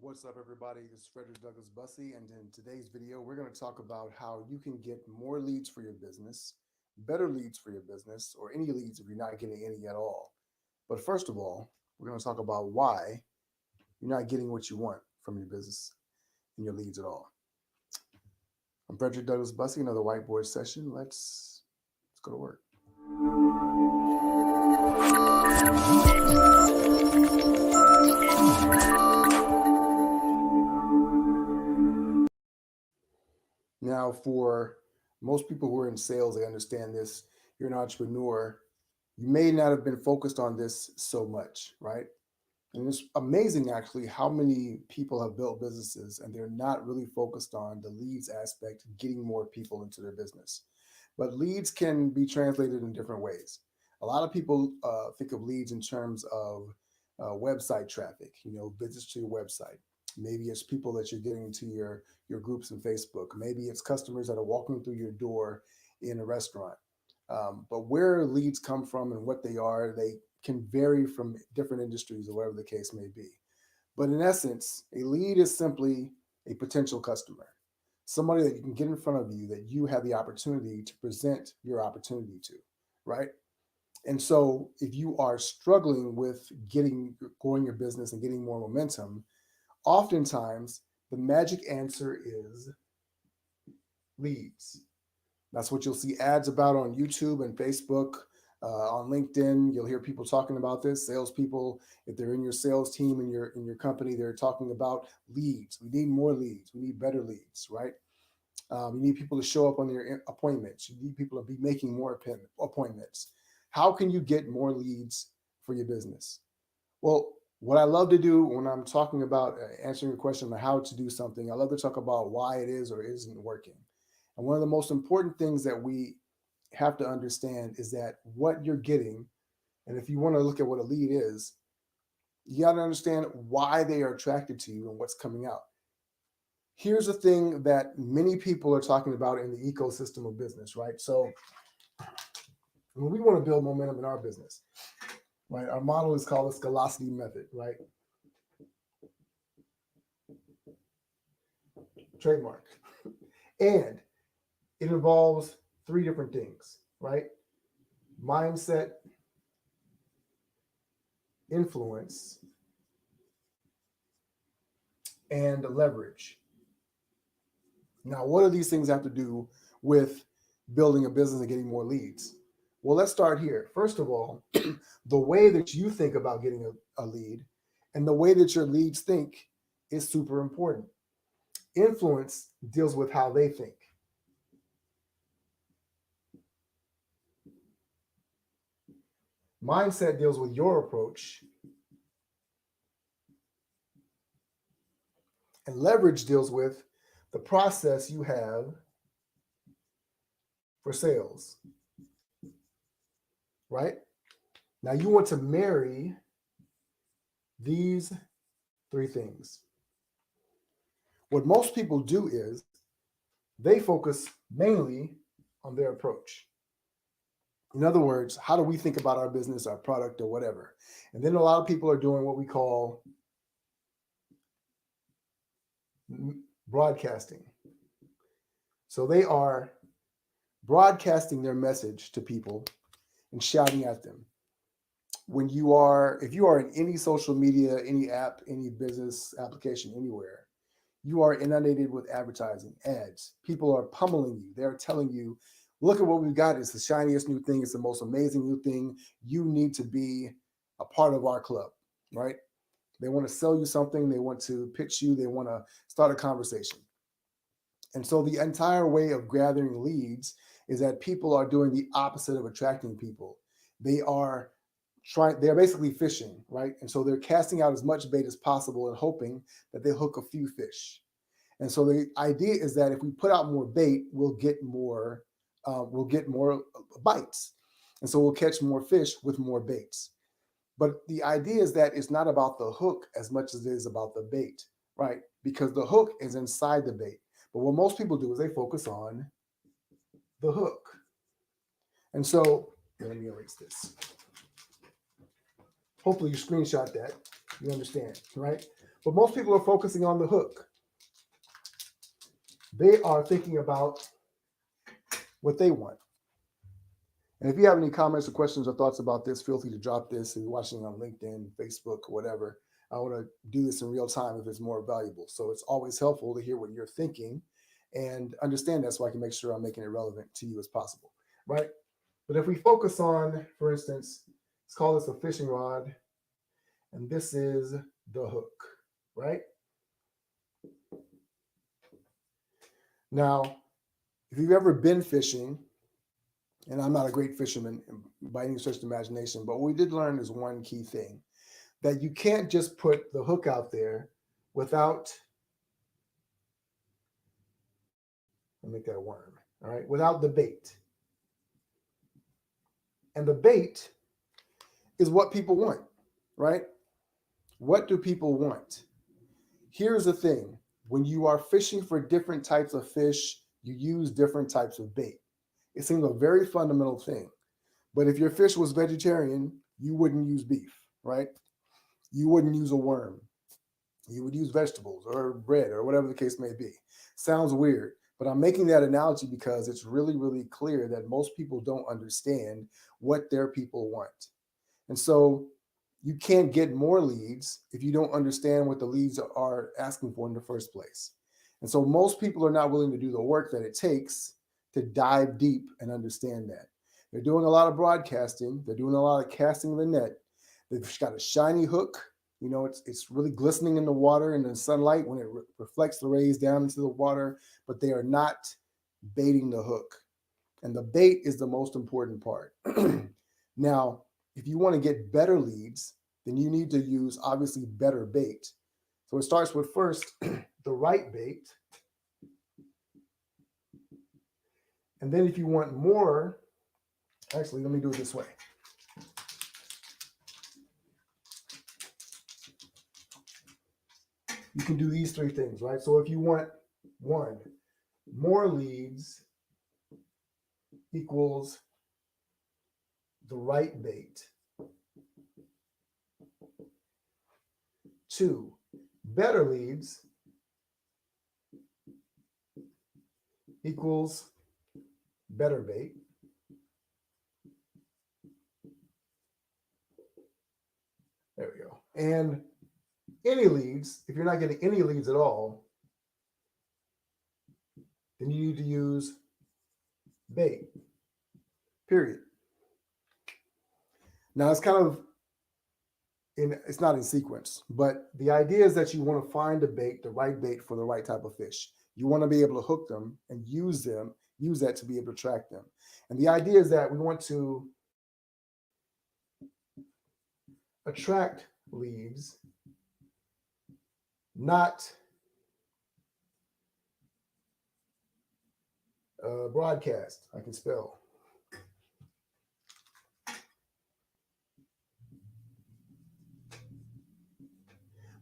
What's up, everybody? This is Frederick Douglass Bussey, and in today's video, we're going to talk about how you can get more leads for your business, better leads for your business, or any leads if you're not getting any at all. But first of all, we're going to talk about why you're not getting what you want from your business and your leads at all. I'm Frederick Douglass Bussey, another whiteboard session. Let's go to work. Now, for most people who are in sales, they understand this. You're an entrepreneur. You may not have been focused on this so much, right? And it's amazing, actually, how many people have built businesses and they're not really focused on the leads aspect, getting more people into their business. But leads can be translated in different ways. A lot of people think of leads in terms of website traffic, visits to your website. Maybe it's people that you're getting to your groups in Facebook. Maybe it's customers that are walking through your door in a restaurant. But where leads come from and what they can vary from different industries or whatever the case may be. But in essence, a lead is simply a potential customer, somebody that you can get in front of you that you have the opportunity to present your opportunity to, right? And so if you are struggling with growing your business and getting more momentum, oftentimes the magic answer is leads. That's what you'll see ads about on YouTube and Facebook, on LinkedIn. You'll hear people talking about this. Salespeople, if they're in your sales team in your company, they're talking about leads. We need more leads. We need better leads, right? You need people to show up on their appointments. You need people to be making more appointments. How can you get more leads for your business? Well, what I love to do when I'm talking about answering a question on how to do something, I love to talk about why it is or isn't working. And one of the most important things that we have to understand is that what you're getting, and if you want to look at what a lead is, you got to understand why they are attracted to you and what's coming out. Here's the thing that many people are talking about in the ecosystem of business, right? So when we want to build momentum in our business, right, our model is called the Scalosity method, right? Trademark. And it involves three different things, right? Mindset, influence, and leverage. Now, what do these things have to do with building a business and getting more leads? Well, let's start here. First of all, the way that you think about getting a lead and the way that your leads think is super important. Influence deals with how they think. Mindset deals with your approach. And leverage deals with the process you have for sales, right? Now you want to marry these three things. What most people do is they focus mainly on their approach. In other words, how do we think about our business, our product, or whatever? And then a lot of people are doing what we call broadcasting. So they are broadcasting their message to people and shouting at them. If you are in any social media, any app, any business application, anywhere, you are inundated with advertising, ads. People are pummeling you. They're telling you, look at what we've got. It's the shiniest new thing. It's the most amazing new thing. You need to be a part of our club, right? They want to sell you something. They want to pitch you. They want to start a conversation. And so the entire way of gathering leads is that people are doing the opposite of attracting people. They're basically fishing, right? And so they're casting out as much bait as possible and hoping that they hook a few fish. And so the idea is that if we put out more bait, we'll get more bites. And so we'll catch more fish with more baits. But the idea is that it's not about the hook as much as it is about the bait, right? Because the hook is inside the bait. But what most people do is they focus on the hook. And so, let me erase this. Hopefully you screenshot that. You understand, right? But most people are focusing on the hook. They are thinking about what they want. And if you have any comments or questions or thoughts about this, feel free to drop this. If you're watching on LinkedIn, Facebook, or whatever, I want to do this in real time if it's more valuable. So it's always helpful to hear what you're thinking and understand that so I can make sure I'm making it relevant to you as possible, right? But if we focus on, for instance, let's call this a fishing rod, and this is the hook, right? Now, if you've ever been fishing, and I'm not a great fisherman by any stretch of the imagination, but what we did learn is one key thing, that you can't just put the hook out there without, I'll make that a worm, all right, without the bait. And the bait is what people want, right? What do people want? Here's the thing. When you are fishing for different types of fish, you use different types of bait. It seems a very fundamental thing. But if your fish was vegetarian, you wouldn't use beef, right? You wouldn't use a worm. You would use vegetables or bread or whatever the case may be. Sounds weird, but I'm making that analogy because it's really, really clear that most people don't understand what their people want. And so you can't get more leads if you don't understand what the leads are asking for in the first place. And so most people are not willing to do the work that it takes to dive deep and understand that. They're doing a lot of broadcasting. They're doing a lot of casting the net. They've got a shiny hook. You know, it's really glistening in the water in the sunlight when it reflects the rays down into the water, but they are not baiting the hook. And the bait is the most important part. Now, if you want to get better leads, then you need to use obviously better bait. So it starts with first the right bait. And then if you want more, actually, let me do it this way. You can do these three things, right? So if you want one, more leads equals the right bait. Two, better leads equals better bait. There we go. And any leads, if you're not getting any leads at all, then you need to use bait, period. Now it's kind of it's not in sequence, but the idea is that you want to find a bait, the right bait for the right type of fish. You want to be able to hook them and use that to be able to track them. And the idea is that we want to attract leads, not broadcast. I can spell.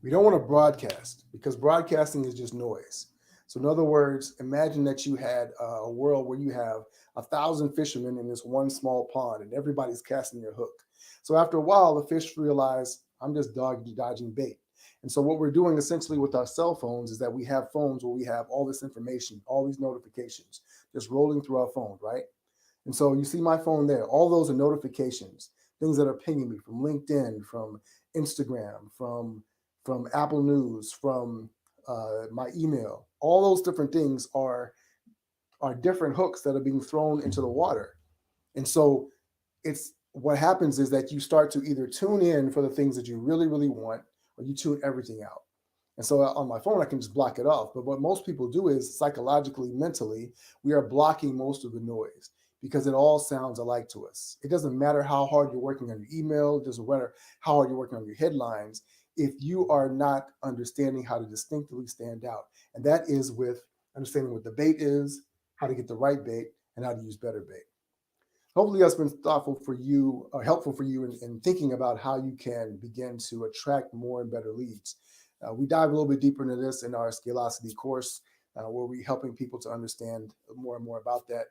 We don't want to broadcast because broadcasting is just noise. So in other words, imagine that you had a world where you have 1,000 fishermen in this one small pond and everybody's casting their hook. So after a while, the fish realize I'm just dodging bait. And so what we're doing essentially with our cell phones is that we have phones where we have all this information, all these notifications just rolling through our phone, right? And so you see my phone there. All those are notifications, things that are pinging me from LinkedIn, from Instagram, from Apple News, from my email. All those different things are different hooks that are being thrown into the water. And so it's what happens is that you start to either tune in for the things that you really, really want, or you tune everything out. And so on my phone, I can just block it off. But what most people do is psychologically, mentally, we are blocking most of the noise because it all sounds alike to us. It doesn't matter how hard you're working on your email, it doesn't matter how hard you're working on your headlines, if you are not understanding how to distinctively stand out. And that is with understanding what the bait is, how to get the right bait, and how to use better bait. Hopefully that's been thoughtful for you, helpful for you in thinking about how you can begin to attract more and better leads. We dive a little bit deeper into this in our Scalosity course, where we're helping people to understand more and more about that.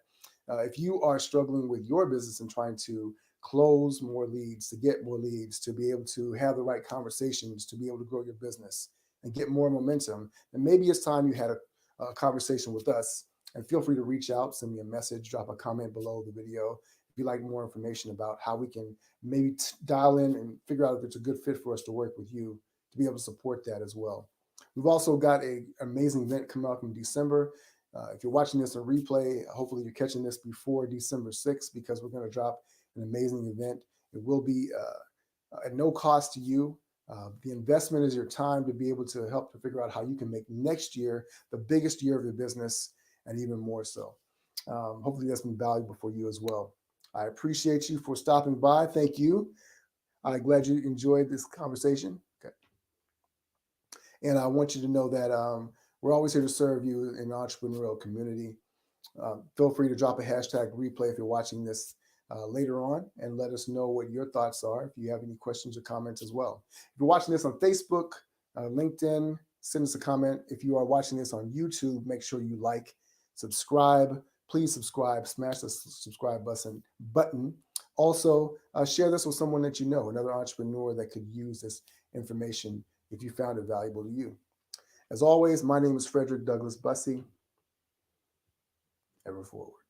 If you are struggling with your business and trying to close more leads, to get more leads, to be able to have the right conversations, to be able to grow your business, and get more momentum, then maybe it's time you had a conversation with us. And feel free to reach out, send me a message, drop a comment below the video if you'd like more information about how we can maybe dial in and figure out if it's a good fit for us to work with you to be able to support that as well. We've also got an amazing event coming up in December. If you're watching this on replay, hopefully you're catching this before December 6th, because we're going to drop an amazing event. It will be at no cost to you. The investment is your time to be able to help to figure out how you can make next year the biggest year of your business, and even more so. Hopefully that's been valuable for you as well. I appreciate you for stopping by. Thank you. I'm glad you enjoyed this conversation. Okay. And I want you to know that we're always here to serve you in the entrepreneurial community. Feel free to drop a hashtag replay if you're watching this later on, and let us know what your thoughts are if you have any questions or comments as well. If you're watching this on Facebook, LinkedIn, send us a comment. If you are watching this on YouTube, make sure you like, subscribe. Please subscribe, smash the subscribe button. Also, share this with someone that you know, another entrepreneur that could use this information if you found it valuable to you. As always, my name is Frederick Douglass Bussey. Ever forward.